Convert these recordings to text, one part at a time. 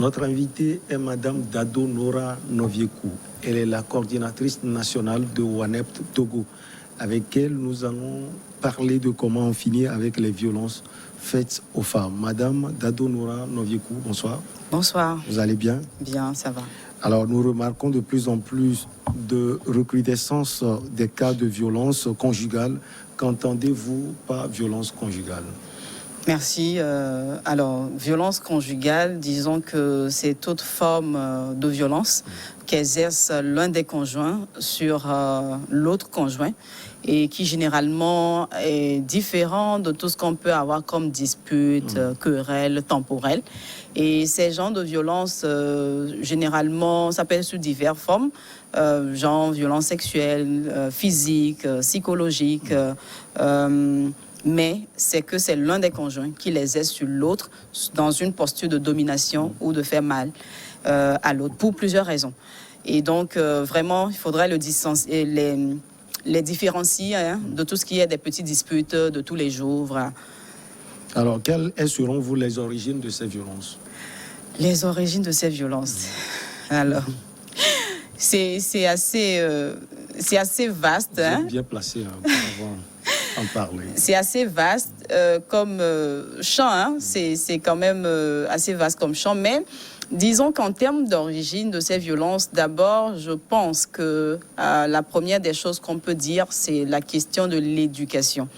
Notre invitée est Madame Dado Nora Noviekou. Elle est la coordinatrice nationale de WANEPT Togo, avec elle nous allons parler de comment on finit avec les violences faites aux femmes. Madame Dado Nora Noviekou, bonsoir. Bonsoir. Vous allez bien? Bien, ça va. Alors, nous remarquons de plus en plus de recrudescence des cas de violence conjugale. Qu'entendez-vous par violence conjugale? Merci. Alors, violence conjugale, disons que c'est toute forme de violence qu'exerce l'un des conjoints sur l'autre conjoint et qui généralement est différent de tout ce qu'on peut avoir comme dispute, querelle, temporelle. Et ces genres de violences, généralement, ça peut être sous diverses formes, genre violence sexuelle, physique, psychologique, mais c'est que c'est l'un des conjoints qui les exerce sur l'autre dans une posture de domination ou de faire mal à l'autre, pour plusieurs raisons. Et donc, vraiment, il faudrait les différencier de tout ce qui est des petites disputes de tous les jours. Voilà. Alors, quelles seront vous les origines de ces violences? Les origines de ces violences. Alors, c'est assez vaste. Vous êtes bien placé pour pouvoir en parler. C'est assez vaste comme champ. C'est quand même assez vaste comme champ. Mais disons qu'en termes d'origine de ces violences, d'abord, je pense que la première des choses qu'on peut dire, c'est la question de l'éducation.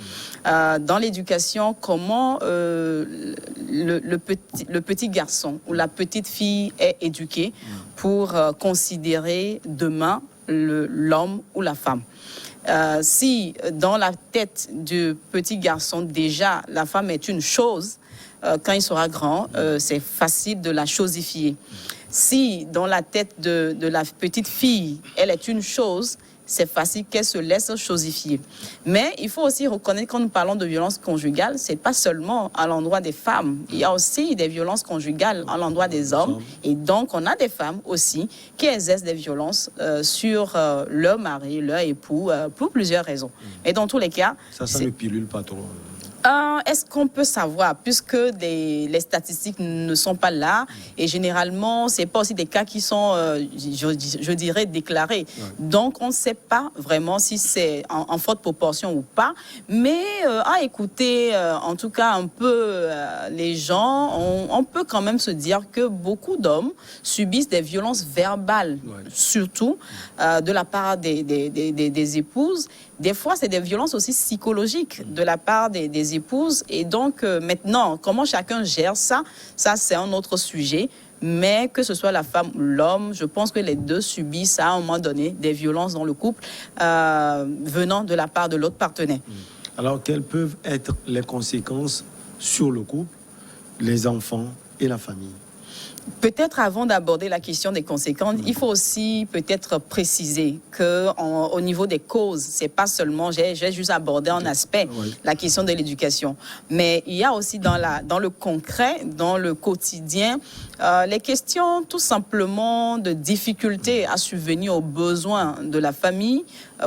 Dans l'éducation, comment le petit garçon ou la petite fille est éduquée pour considérer demain l'homme ou la femme. Si dans la tête du petit garçon, déjà, la femme est une chose, quand il sera grand, c'est facile de la chosifier. Si dans la tête de la petite fille, elle est une chose, c'est facile qu'elle se laisse chosifier. Mais il faut aussi reconnaître, quand nous parlons de violence conjugale, c'est pas seulement à l'endroit des femmes. Il y a aussi des violences conjugales à l'endroit des hommes. Et donc, on a des femmes aussi qui exercent des violences sur leur mari, leur époux, pour plusieurs raisons. Et dans tous les cas... Ça ne pilule pas trop. Est-ce qu'on peut savoir, puisque les statistiques ne sont pas là, et généralement, ce n'est pas aussi des cas qui sont, je dirais, déclarés. Ouais. Donc, on ne sait pas vraiment si c'est en forte proportion ou pas, mais à écouter, en tout cas, un peu les gens, on peut quand même se dire que beaucoup d'hommes subissent des violences verbales, surtout de la part des épouses. Des fois, c'est des violences aussi psychologiques de la part des épouses. Et donc, maintenant, comment chacun gère ça, c'est un autre sujet. Mais que ce soit la femme ou l'homme, je pense que les deux subissent à un moment donné des violences dans le couple venant de la part de l'autre partenaire. Alors, quelles peuvent être les conséquences sur le couple, les enfants et la famille? Peut-être avant d'aborder la question des conséquences, il faut aussi peut-être préciser qu'au niveau des causes, c'est pas seulement, j'ai juste abordé un aspect, la question de l'éducation, mais il y a aussi dans le concret, dans le quotidien, les questions tout simplement de difficultés à subvenir aux besoins de la famille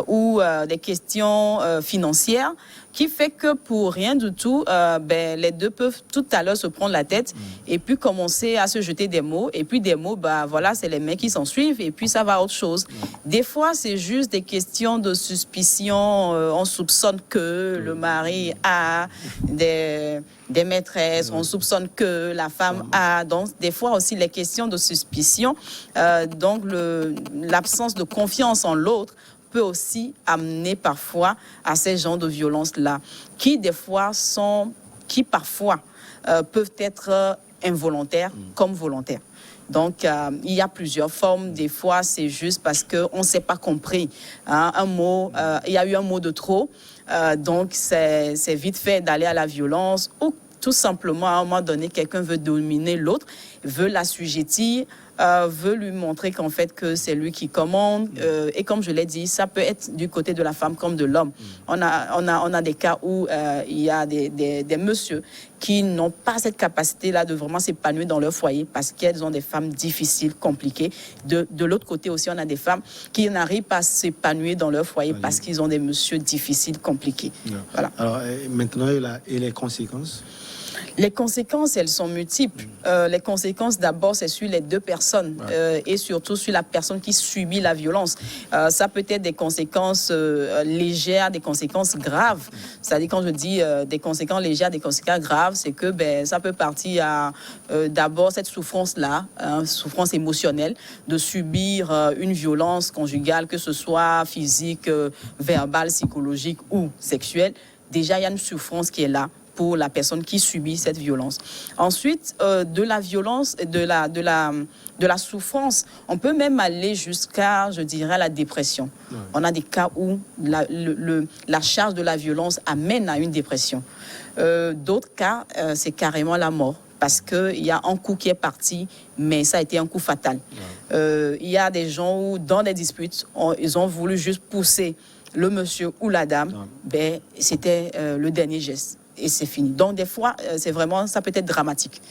ou des questions financières, qui fait que pour rien du tout, les deux peuvent tout à l'heure se prendre la tête et puis commencer à se jeter des mots. Et puis des mots, voilà, c'est les mecs qui s'en suivent et puis ça va à autre chose. Des fois, c'est juste des questions de suspicion. On soupçonne que le mari a des maîtresses, on soupçonne que la femme a. Donc, des fois aussi, les questions de suspicion, donc l'absence de confiance en l'autre, peut aussi amener parfois à ces genres de violences-là, qui parfois peuvent être involontaires comme volontaires. Donc, il y a plusieurs formes. Des fois, c'est juste parce qu'on ne s'est pas compris. Hein, il y a eu un mot de trop. Donc, c'est vite fait d'aller à la violence ou tout simplement, à un moment donné, quelqu'un veut dominer l'autre, veut l'assujettir, veut lui montrer qu'en fait que c'est lui qui commande. Et comme je l'ai dit, ça peut être du côté de la femme comme de l'homme. On a des cas où il y a des messieurs qui n'ont pas cette capacité-là de vraiment s'épanouir dans leur foyer parce qu'elles ont des femmes difficiles, compliquées. De l'autre côté aussi, on a des femmes qui n'arrivent pas à s'épanouir dans leur foyer parce qu'ils ont des messieurs difficiles, compliqués. Voilà. Alors maintenant, et les conséquences? Les conséquences, elles sont multiples. Les conséquences, d'abord, c'est sur les deux personnes et surtout sur la personne qui subit la violence. Ça peut être des conséquences légères, des conséquences graves. C'est-à-dire, quand je dis des conséquences légères, des conséquences graves, c'est que ça peut partir à d'abord cette souffrance-là, souffrance émotionnelle, de subir une violence conjugale, que ce soit physique, verbale, psychologique ou sexuelle. Déjà, il y a une souffrance qui est là pour la personne qui subit cette violence. Ensuite, de la violence, de la souffrance, on peut même aller jusqu'à, je dirais, la dépression. Ouais. On a des cas où la charge de la violence amène à une dépression. D'autres cas, c'est carrément la mort. Parce qu'il y a un coup qui est parti, mais ça a été un coup fatal. Ouais. Il y a des gens où, dans des disputes, ils ont voulu juste pousser le monsieur ou la dame. Ouais. C'était le dernier geste. Et c'est fini. Donc, des fois, ça peut être dramatique.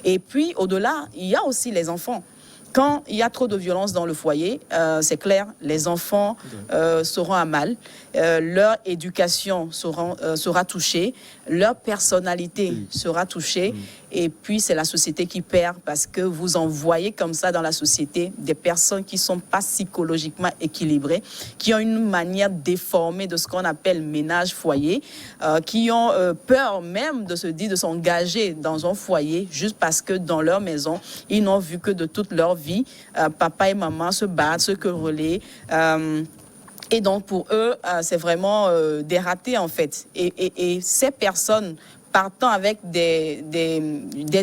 Et puis, au-delà, il y a aussi les enfants. Quand il y a trop de violence dans le foyer, c'est clair, les enfants seront à mal, leur éducation sera touchée, leur personnalité sera touchée, et puis c'est la société qui perd parce que vous envoyez comme ça dans la société des personnes qui ne sont pas psychologiquement équilibrées, qui ont une manière déformée de ce qu'on appelle ménage-foyer, qui ont peur même de se dire, de s'engager dans un foyer juste parce que dans leur maison, ils n'ont vu que de toute leur vie, papa et maman se battent, se quereller. Et donc, pour eux, c'est vraiment des ratés, en fait. Et ces personnes partant avec des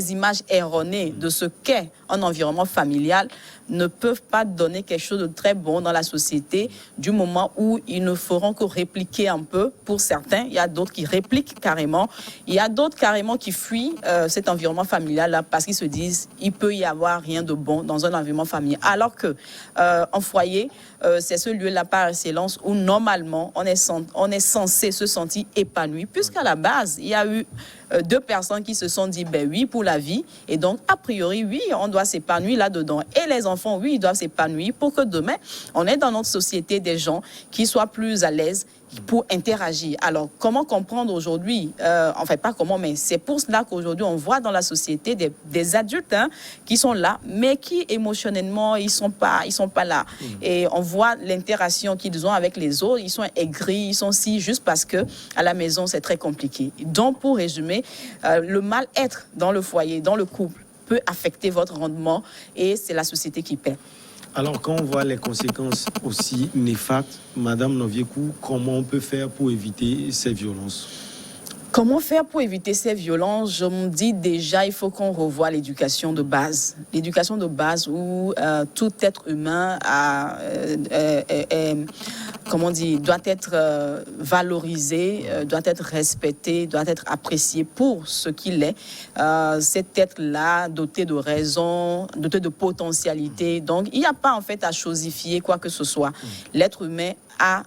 images erronées de ce qu'est un environnement familial, ne peuvent pas donner quelque chose de très bon dans la société du moment où ils ne feront que répliquer un peu. Pour certains, il y a d'autres qui répliquent carrément. Il y a d'autres carrément qui fuient cet environnement familial-là parce qu'ils se disent il peut y avoir rien de bon dans un environnement familial. Alors que en foyer, c'est ce lieu-là par excellence où normalement on est censé se sentir épanoui, puisqu'à la base, il y a eu deux personnes qui se sont dit oui pour la vie, et donc a priori oui, on doit s'épanouir là-dedans, et les enfants oui, ils doivent s'épanouir pour que demain on ait dans notre société des gens qui soient plus à l'aise pour interagir. Alors, comment comprendre aujourd'hui, enfin pas comment, mais c'est pour cela qu'aujourd'hui on voit dans la société des adultes qui sont là, mais qui émotionnellement ils sont pas là. Et on voit l'interaction qu'ils ont avec les autres, ils sont aigris, ils sont juste parce que à la maison c'est très compliqué. Donc, pour résumer, le mal-être dans le foyer, dans le couple, peut affecter votre rendement et c'est la société qui paie. Alors, quand on voit les conséquences aussi néfastes, Madame Noviekou, comment on peut faire pour éviter ces violences? Comment faire pour éviter ces violences? Je me dis déjà, il faut qu'on revoie l'éducation de base. L'éducation de base où tout être humain doit être valorisé, doit être respecté, doit être apprécié pour ce qu'il est. Cet être-là, doté de raison, doté de potentialité. Donc, il n'y a pas en fait à chosifier quoi que ce soit. L'être humain a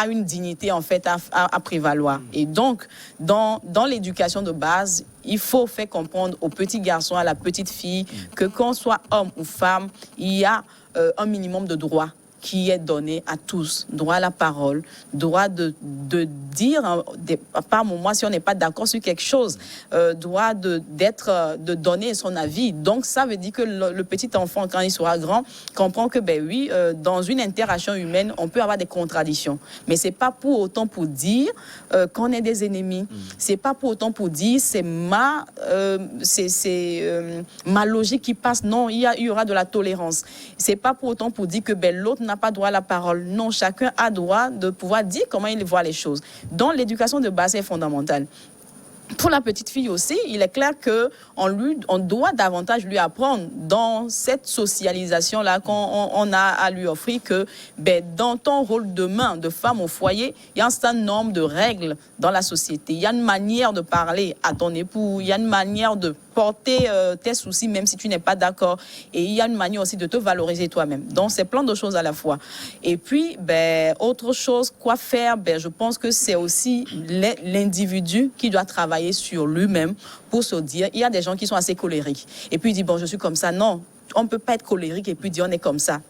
une dignité en fait à prévaloir. Et donc, dans l'éducation de base, il faut faire comprendre aux petits garçons, à la petite fille, que qu'on soit homme ou femme, il y a un minimum de droits qui est donné à tous. Droit à la parole, droit de dire par moment si on n'est pas d'accord sur quelque chose, droit de donner son avis. Donc ça veut dire que le petit enfant, quand il sera grand, comprend que oui, dans une interaction humaine, on peut avoir des contradictions. Mais c'est pas pour autant pour dire qu'on est des ennemis. C'est pas pour autant pour dire c'est ma logique qui passe. Non, il y aura de la tolérance. C'est pas pour autant pour dire que l'autre n'a pas droit à la parole. Non, chacun a droit de pouvoir dire comment il voit les choses. Donc, l'éducation de base est fondamentale. Pour la petite fille aussi, il est clair qu'on doit davantage lui apprendre dans cette socialisation-là qu'on a à lui offrir que dans ton rôle de main, de femme au foyer, il y a un certain nombre de règles dans la société. Il y a une manière de parler à ton époux, il y a une manière de porter tes soucis même si tu n'es pas d'accord, et il y a une manière aussi de te valoriser toi-même. Donc c'est plein de choses à la fois. Et puis autre chose, quoi faire, je pense que c'est aussi l'individu qui doit travailler sur lui-même pour se dire, il y a des gens qui sont assez colériques et puis ils disent je suis comme ça. Non, on ne peut pas être colérique et puis dire on est comme ça.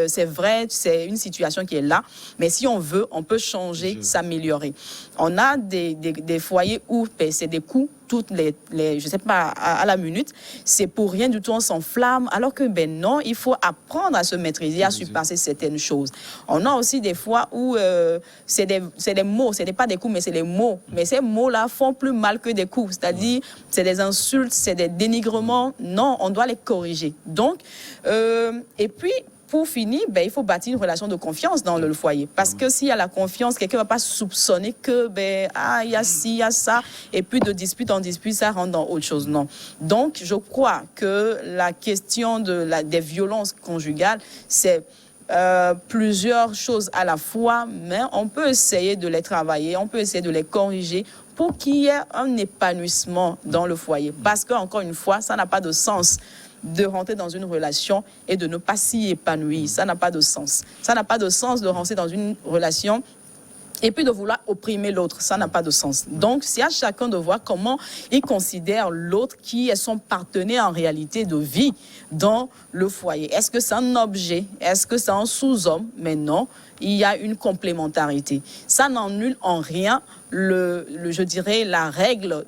c'est vrai, c'est une situation qui est là, mais si on veut, on peut changer, s'améliorer. On a des foyers où c'est des coups toutes les je sais pas, à la minute, c'est pour rien du tout, on s'enflamme, alors que ben non, il faut apprendre à se maîtriser, à surpasser certaines choses. On a aussi des fois où c'est des mots, ce n'est pas des coups, mais c'est des mots. Mais ces mots-là font plus mal que des coups, c'est-à-dire c'est des insultes, c'est des dénigrements. Non, on doit les corriger. Donc, et puis, pour finir, ben, il faut bâtir une relation de confiance dans le foyer. Parce que s'il y a la confiance, quelqu'un ne va pas soupçonner que, ben, il y a ci, il y a ça, et puis de dispute en dispute, ça rentre dans autre chose. Non. Donc, je crois que la question des violences conjugales, c'est plusieurs choses à la fois, mais on peut essayer de les travailler, on peut essayer de les corriger pour qu'il y ait un épanouissement dans le foyer. Parce qu'encore une fois, ça n'a pas de sens de rentrer dans une relation et de ne pas s'y épanouir. Ça n'a pas de sens. Ça n'a pas de sens de rentrer dans une relation et puis de vouloir opprimer l'autre. Ça n'a pas de sens. Donc, c'est à chacun de voir comment il considère l'autre qui est son partenaire en réalité de vie dans le foyer. Est-ce que c'est un objet? Est-ce que c'est un sous-homme? Mais non, il y a une complémentarité. Ça n'annule en rien je dirais, la règle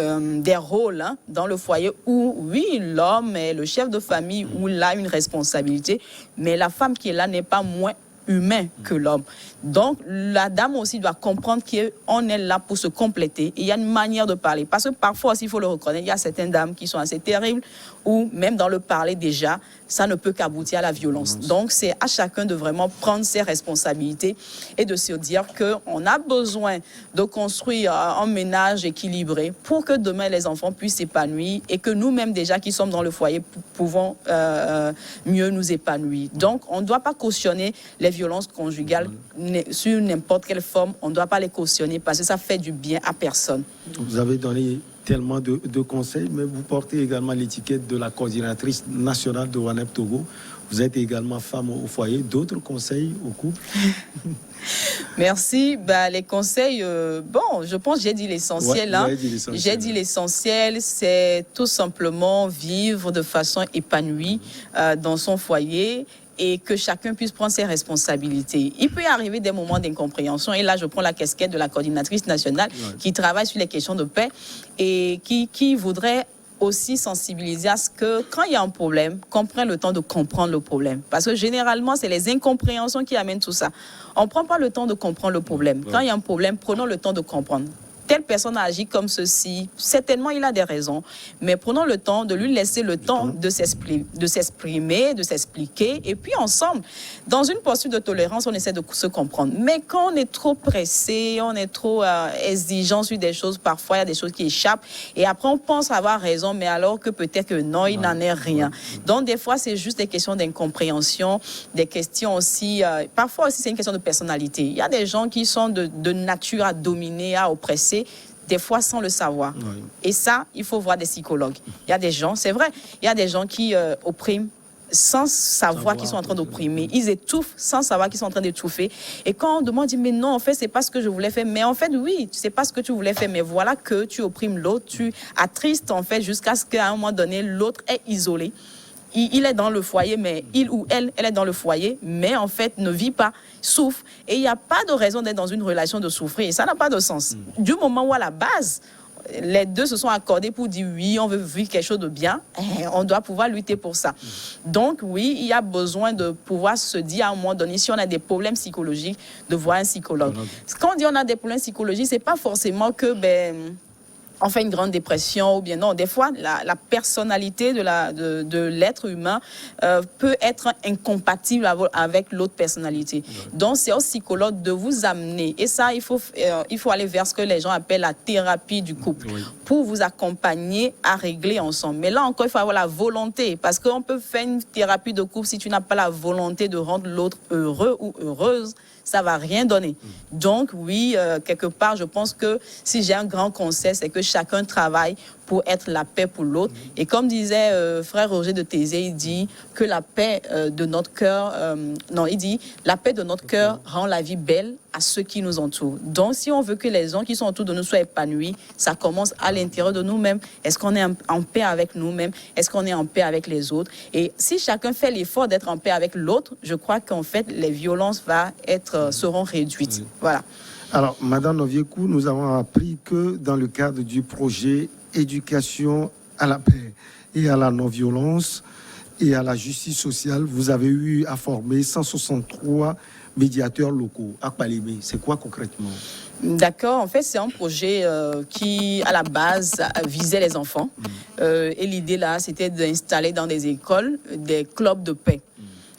des rôles dans le foyer où, oui, l'homme est le chef de famille, où il a une responsabilité, mais la femme qui est là n'est pas moins humain que l'homme. Donc, la dame aussi doit comprendre qu'on est là pour se compléter. Et il y a une manière de parler. Parce que parfois aussi, il faut le reconnaître, il y a certaines dames qui sont assez terribles, ou même dans le parler déjà, ça ne peut qu'aboutir à la violence. Donc, c'est à chacun de vraiment prendre ses responsabilités et de se dire qu'on a besoin de construire un ménage équilibré pour que demain, les enfants puissent s'épanouir et que nous-mêmes, déjà, qui sommes dans le foyer, pouvons mieux nous épanouir. Donc, on ne doit pas cautionner les violences conjugales sur n'importe quelle forme. On ne doit pas les cautionner parce que ça fait du bien à personne. Vous avez donné tellement de conseils, mais vous portez également l'étiquette de la coordinatrice nationale de WANEP Togo. Vous êtes également femme au foyer. D'autres conseils au couple? Merci. Les conseils, je pense que j'ai dit l'essentiel. J'ai dit l'essentiel, c'est tout simplement vivre de façon épanouie dans son foyer, et que chacun puisse prendre ses responsabilités. Il peut y arriver des moments d'incompréhension, et là je prends la casquette de la coordinatrice nationale qui travaille sur les questions de paix et qui voudrait aussi sensibiliser à ce que quand il y a un problème, qu'on prenne le temps de comprendre le problème. Parce que généralement, c'est les incompréhensions qui amènent tout ça. On ne prend pas le temps de comprendre le problème. Quand il y a un problème, prenons le temps de comprendre. Telle personne a agi comme ceci, certainement il a des raisons, mais prenons le temps de lui laisser le temps de s'exprimer, de s'expliquer, et puis ensemble, dans une posture de tolérance, on essaie de se comprendre. Mais quand on est trop pressé, on est trop exigeant sur des choses, parfois il y a des choses qui échappent, et après on pense avoir raison, mais alors que peut-être que non, il n'en est rien. Donc des fois, c'est juste des questions d'incompréhension, des questions aussi, parfois aussi c'est une question de personnalité. Il y a des gens qui sont de nature à dominer, à oppresser, des fois sans le savoir. Et ça, il faut voir des psychologues. Il y a des gens, c'est vrai, il y a des gens qui oppriment sans savoir qu'ils sont en train d'opprimer. Ils étouffent sans savoir qu'ils sont en train d'étouffer. Et quand on demande, on dit, mais non, en fait, c'est pas ce que je voulais faire. Mais en fait, oui, c'est pas ce que tu voulais faire. Mais voilà que tu opprimes l'autre, tu attristes, en fait, jusqu'à ce qu'à un moment donné, l'autre est isolé. Il est dans le foyer, mais il ou elle est dans le foyer, mais en fait ne vit pas, souffre. Et il n'y a pas de raison d'être dans une relation de souffrir. Ça n'a pas de sens. Du moment où à la base, les deux se sont accordés pour dire oui, on veut vivre quelque chose de bien, on doit pouvoir lutter pour ça. Donc oui, il y a besoin de pouvoir se dire à un moment donné, si on a des problèmes psychologiques, de voir un psychologue. Quand on dit on a des problèmes psychologiques, c'est pas forcément que on fait une grande dépression ou bien non. Des fois, la personnalité de l'être humain peut être incompatible avec l'autre personnalité. Donc, c'est au psychologue de vous amener. Et ça, il faut aller vers ce que les gens appellent la thérapie du couple pour vous accompagner à régler ensemble. Mais là encore, il faut avoir la volonté parce qu'on peut faire une thérapie de couple si tu n'as pas la volonté de rendre l'autre heureux ou heureuse. Ça ne va rien donner. Donc, oui, quelque part, je pense que si j'ai un grand conseil, c'est que chacun travaille pour être la paix pour l'autre. Et comme disait frère Roger de Thésée, il dit que la paix de notre cœur, il dit la paix de notre cœur rend la vie belle à ceux qui nous entourent. Donc, si on veut que les gens qui sont autour de nous soient épanouis, ça commence à l'intérieur de nous-mêmes. Est-ce qu'on est en paix avec nous-mêmes? Est-ce qu'on est en paix avec les autres? Et si chacun fait l'effort d'être en paix avec l'autre, je crois qu'en fait, les violences seront réduites. Oui. Voilà. Alors, Madame Noviekou, nous avons appris que dans le cadre du projet Éducation à la paix et à la non-violence et à la justice sociale, vous avez eu à former 163 médiateurs locaux à Kpalimé. C'est quoi concrètement? D'accord, en fait, c'est un projet qui, à la base, visait les enfants. Et l'idée, là, c'était d'installer dans des écoles des clubs de paix.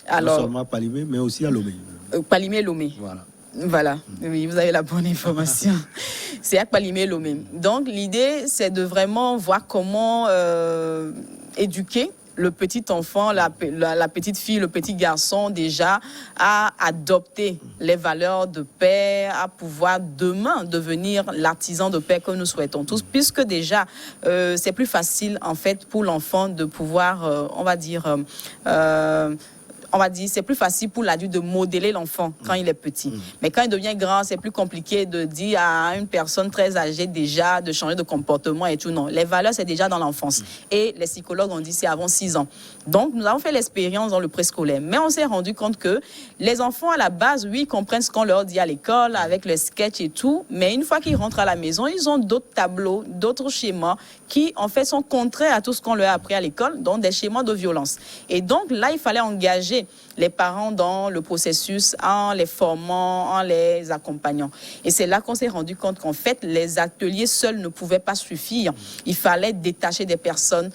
Alors, non seulement à Kpalimé, mais aussi à Lomé. Kpalimé et Lomé. Voilà, oui, vous avez la bonne information. C'est à Kpalimé et Lomé. Donc, l'idée, c'est de vraiment voir comment éduquer le petit enfant, la petite fille, le petit garçon déjà à adopter les valeurs de paix, à pouvoir demain devenir l'artisan de paix que nous souhaitons tous, puisque déjà c'est plus facile en fait pour l'enfant de pouvoir, c'est plus facile pour l'adulte de modeler l'enfant quand il est petit. Mais quand il devient grand, c'est plus compliqué de dire à une personne très âgée déjà de changer de comportement et tout. Non, les valeurs, c'est déjà dans l'enfance. Et les psychologues ont dit c'est avant 6 ans. Donc, nous avons fait l'expérience dans le préscolaire. Mais on s'est rendu compte que les enfants, à la base, oui, comprennent ce qu'on leur dit à l'école avec le sketch et tout. Mais une fois qu'ils rentrent à la maison, ils ont d'autres tableaux, d'autres schémas qui, en fait, sont contraires à tout ce qu'on leur a appris à l'école, donc des schémas de violence. Et donc, là, il fallait engager les parents dans le processus en les formant, en les accompagnant. Et c'est là qu'on s'est rendu compte qu'en fait, les ateliers seuls ne pouvaient pas suffire. Il fallait détacher des personnes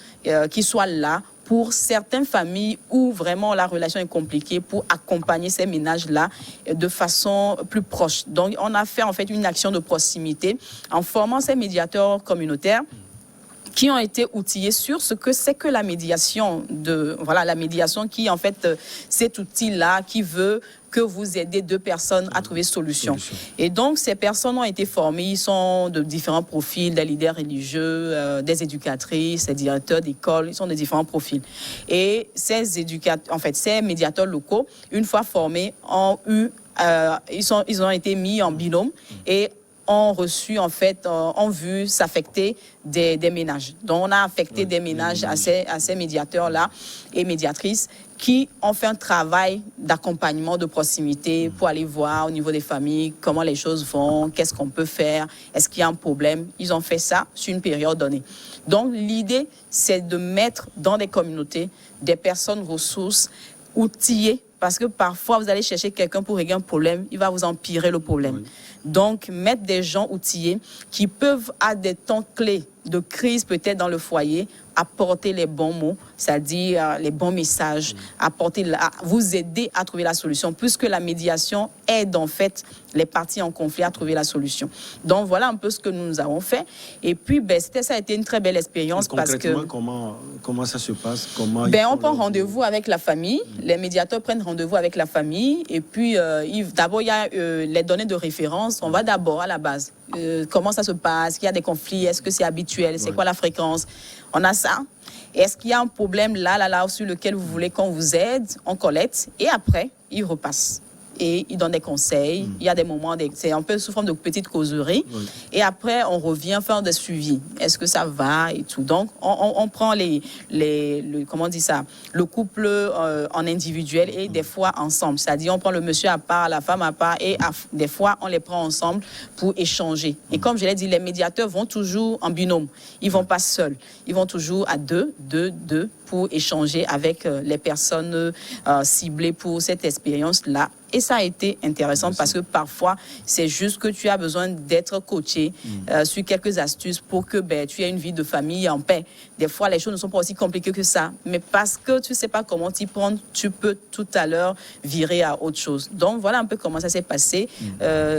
qui soient là pour certaines familles où vraiment la relation est compliquée, pour accompagner ces ménages-là de façon plus proche. Donc, on a fait en fait une action de proximité en formant ces médiateurs communautaires qui ont été outillés sur ce que c'est que la médiation, la médiation qui, en fait, cet outil-là qui veut que vous aidez 2 personnes à trouver solution. Et donc, ces personnes ont été formées, ils sont de différents profils, des leaders religieux, des éducatrices, des directeurs d'école, ils sont de différents profils. Et ces médiateurs locaux, une fois formés, ils ont été mis en binôme et ont reçu, en fait, ont vu s'affecter des ménages. Donc, on a affecté des ménages à ces médiateurs-là et médiatrices qui ont fait un travail d'accompagnement de proximité pour aller voir au niveau des familles comment les choses vont, qu'est-ce qu'on peut faire, est-ce qu'il y a un problème. Ils ont fait ça sur une période donnée. Donc, l'idée, c'est de mettre dans des communautés des personnes ressources outillées, parce que parfois, vous allez chercher quelqu'un pour régler un problème, il va vous empirer le problème. Oui. Donc, mettre des gens outillés qui peuvent, à des temps clés de crise, peut-être dans le foyer, apporter les bons mots, c'est-à-dire les bons messages, vous aider à trouver la solution, puisque la médiation aide en fait les parties en conflit à trouver la solution. Donc voilà un peu ce que nous avons fait. Et puis ça a été une très belle expérience. Parce que comment ça se passe? On prend rendez-vous avec la famille. Les médiateurs prennent rendez-vous avec la famille. Et puis d'abord il y a les données de référence. On va d'abord à la base. Comment ça se passe? Est-ce qu'il y a des conflits? Est-ce que c'est habituel? C'est quoi la fréquence? On a ça. Est-ce qu'il y a un problème là, sur lequel vous voulez qu'on vous aide? On collecte. Et après, il repasse. Et il donne des conseils. Il y a des moments, c'est un peu sous forme de petites causeries. Oui. Et après, on revient faire des suivis. Est-ce que ça va et tout. Donc, on prend comment on dit ça, le couple en individuel et des fois ensemble. C'est-à-dire, on prend le monsieur à part, la femme à part et des fois, on les prend ensemble pour échanger. Et comme je l'ai dit, les médiateurs vont toujours en binôme. Ils ne vont pas seuls. Ils vont toujours à deux pour échanger avec les personnes ciblées pour cette expérience-là. Et ça a été intéressant parce que parfois, c'est juste que tu as besoin d'être coaché sur quelques astuces pour que tu aies une vie de famille en paix. Des fois, les choses ne sont pas aussi compliquées que ça. Mais parce que tu ne sais pas comment t'y prendre, tu peux tout à l'heure virer à autre chose. Donc, voilà un peu comment ça s'est passé.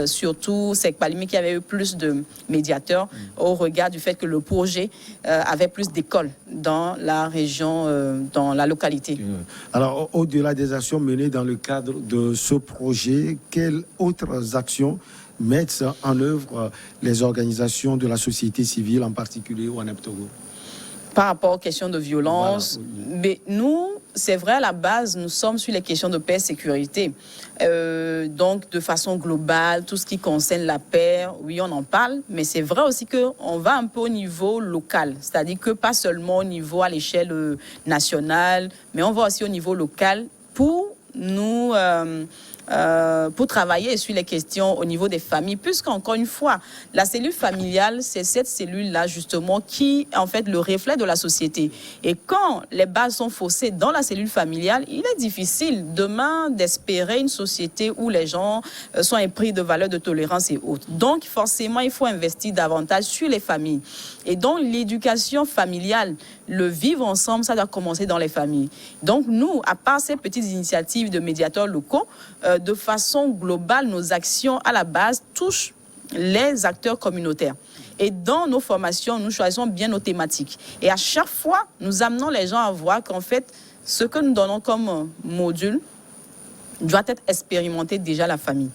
Surtout, c'est Kpalimé qui avait eu plus de médiateurs au regard du fait que le projet avait plus d'écoles dans la région, dans la localité. Alors, au-delà des actions menées dans le cadre de ce projet, quelles autres actions mettent en œuvre les organisations de la société civile, en particulier au WANEP Togo? Par rapport aux questions de violence, voilà. Mais nous, c'est vrai, à la base, nous sommes sur les questions de paix et sécurité. Donc, de façon globale, tout ce qui concerne la paix, oui, on en parle, mais c'est vrai aussi qu'on va un peu au niveau local, c'est-à-dire que pas seulement au niveau à l'échelle nationale, mais on va aussi au niveau local pour nous... pour travailler sur les questions au niveau des familles, puisqu'encore une fois, la cellule familiale, c'est cette cellule-là justement qui est en fait le reflet de la société. Et quand les bases sont faussées dans la cellule familiale, il est difficile demain d'espérer une société où les gens sont épris de valeurs de tolérance et autres. Donc forcément, il faut investir davantage sur les familles. Et donc l'éducation familiale, le vivre ensemble, ça doit commencer dans les familles. Donc nous, à part ces petites initiatives de médiateurs locaux, de façon globale, nos actions à la base touchent les acteurs communautaires. Et dans nos formations, nous choisissons bien nos thématiques. Et à chaque fois, nous amenons les gens à voir qu'en fait, ce que nous donnons comme module doit être expérimenté déjà à la famille.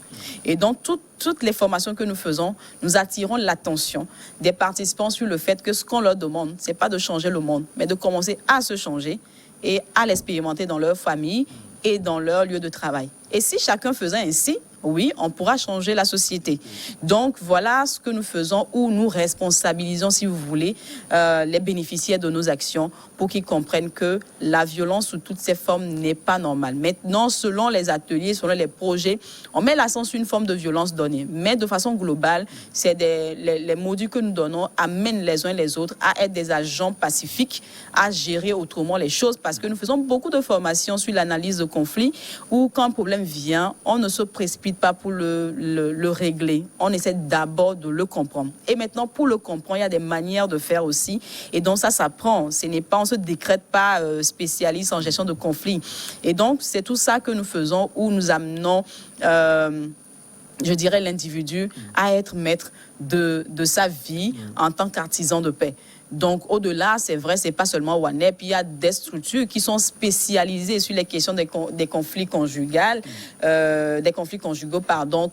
Et dans toutes les formations que nous faisons, nous attirons l'attention des participants sur le fait que ce qu'on leur demande, ce n'est pas de changer le monde, mais de commencer à se changer et à l'expérimenter dans leur famille et dans leur lieu de travail. Et si chacun faisait ainsi, oui, on pourra changer la société. Donc, voilà ce que nous faisons, où nous responsabilisons, si vous voulez, les bénéficiaires de nos actions pour qu'ils comprennent que la violence sous toutes ses formes n'est pas normale. Maintenant, selon les ateliers, selon les projets, on met l'accent sur une forme de violence donnée. Mais de façon globale, c'est les modules que nous donnons amènent les uns et les autres à être des agents pacifiques, à gérer autrement les choses, parce que nous faisons beaucoup de formations sur l'analyse de conflits, où quand un problème vient, on ne se précipite pas pour le régler. On essaie d'abord de le comprendre. Et maintenant, pour le comprendre, il y a des manières de faire aussi. Et donc, ça s'apprend. Ce n'est pas, on ne se décrète pas spécialiste en gestion de conflits. Et donc, c'est tout ça que nous faisons, où nous amenons, je dirais, l'individu à être maître de sa vie en tant qu'artisan de paix. Donc, au-delà, c'est vrai, c'est pas seulement WANEP, il y a des structures qui sont spécialisées sur les questions des conflits conjugaux,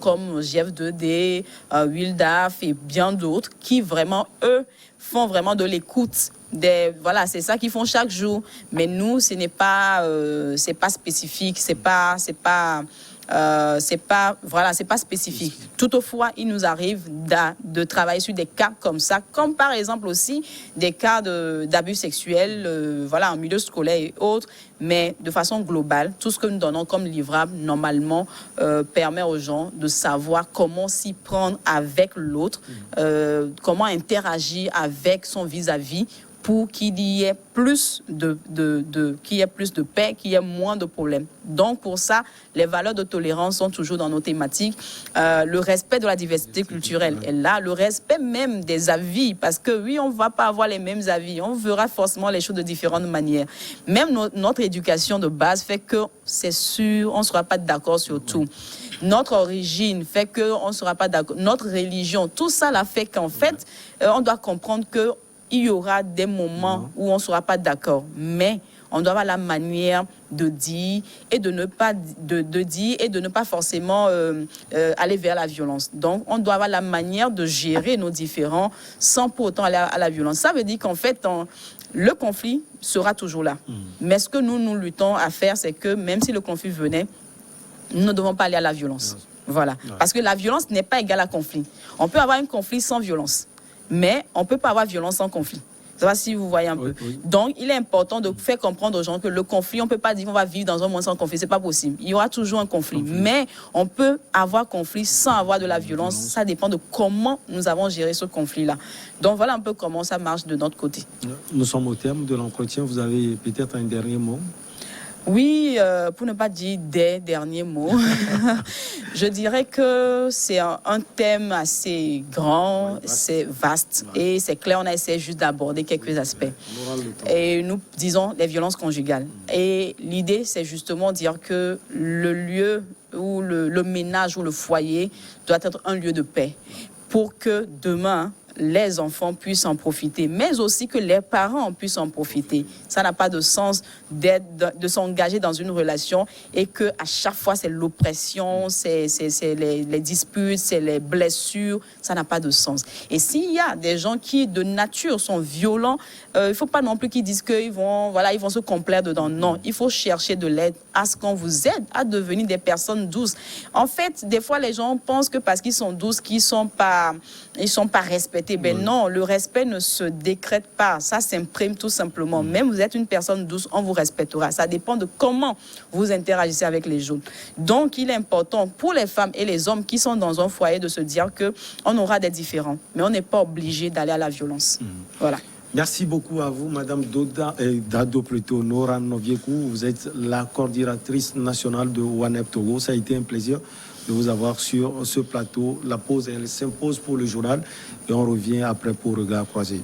comme GF2D, WILDAF et bien d'autres, qui vraiment, eux, font vraiment de l'écoute. Voilà, c'est ça qu'ils font chaque jour. Mais nous, ce n'est pas, c'est pas spécifique, c'est pas spécifique. Toutefois, il nous arrive de travailler sur des cas comme ça, comme par exemple aussi des cas d'abus sexuels, voilà, en milieu scolaire et autres, mais de façon globale, tout ce que nous donnons comme livrable, normalement, permet aux gens de savoir comment s'y prendre avec l'autre, comment interagir avec son vis-à-vis, pour qu'il y ait plus de paix, qu'il y ait moins de problèmes. Donc, pour ça, les valeurs de tolérance sont toujours dans nos thématiques. Le respect de la diversité culturelle est là, le respect même des avis, parce que oui, on ne va pas avoir les mêmes avis, on verra forcément les choses de différentes manières. Même notre éducation de base fait que, c'est sûr, on ne sera pas d'accord sur tout. Notre origine fait qu'on ne sera pas d'accord. Notre religion, tout ça là fait qu'en fait, on doit comprendre que il y aura des moments où on ne sera pas d'accord, mais on doit avoir la manière de dire et de ne pas dire et de ne pas forcément aller vers la violence. Donc, on doit avoir la manière de gérer nos différends sans pour autant aller à la violence. Ça veut dire qu'en fait, le conflit sera toujours là. Mais ce que nous luttons à faire, c'est que même si le conflit venait, nous ne devons pas aller à la violence. Voilà. Parce que la violence n'est pas égale à conflit. On peut avoir un conflit sans violence, mais on ne peut pas avoir violence sans conflit. Je ne sais pas si vous voyez un peu. Oui. Donc, il est important de faire comprendre aux gens que le conflit, on ne peut pas dire qu'on va vivre dans un monde sans conflit. Ce n'est pas possible. Il y aura toujours un conflit. Mais on peut avoir conflit sans avoir de la violence. Ça dépend de comment nous avons géré ce conflit-là. Donc, voilà un peu comment ça marche de notre côté. Nous sommes au terme de l'entretien. Vous avez peut-être un dernier mot? Oui, pour ne pas dire des derniers mots, je dirais que c'est un thème assez grand, c'est vaste et c'est clair, on a essayé juste d'aborder quelques aspects. Et nous disons les violences conjugales. Et l'idée, c'est justement dire que le lieu ou le ménage ou le foyer doit être un lieu de paix pour que demain, les enfants puissent en profiter, mais aussi que les parents puissent en profiter. Ça n'a pas de sens de s'engager dans une relation et que à chaque fois c'est l'oppression, c'est les disputes, c'est les blessures. Ça n'a pas de sens. Et s'il y a des gens qui de nature sont violents, il ne faut pas non plus qu'ils disent qu'ils vont se complaire dedans. Non, il faut chercher de l'aide à ce qu'on vous aide à devenir des personnes douces. En fait, des fois les gens pensent que parce qu'ils sont douces, qu'ils sont pas respectés. Ben non, le respect ne se décrète pas. Ça s'imprime tout simplement. Même vous êtes une personne douce, on vous respectera. Ça dépend de comment vous interagissez avec les autres. Donc, il est important pour les femmes et les hommes qui sont dans un foyer de se dire qu'on aura des différends. Mais on n'est pas obligé d'aller à la violence. Voilà. Merci beaucoup à vous, Madame Dado Nora Novieku. Vous êtes la coordinatrice nationale de WANEP Togo. Ça a été un plaisir de vous avoir sur ce plateau. La pause, elle s'impose pour le journal et on revient après pour Regard Croisé.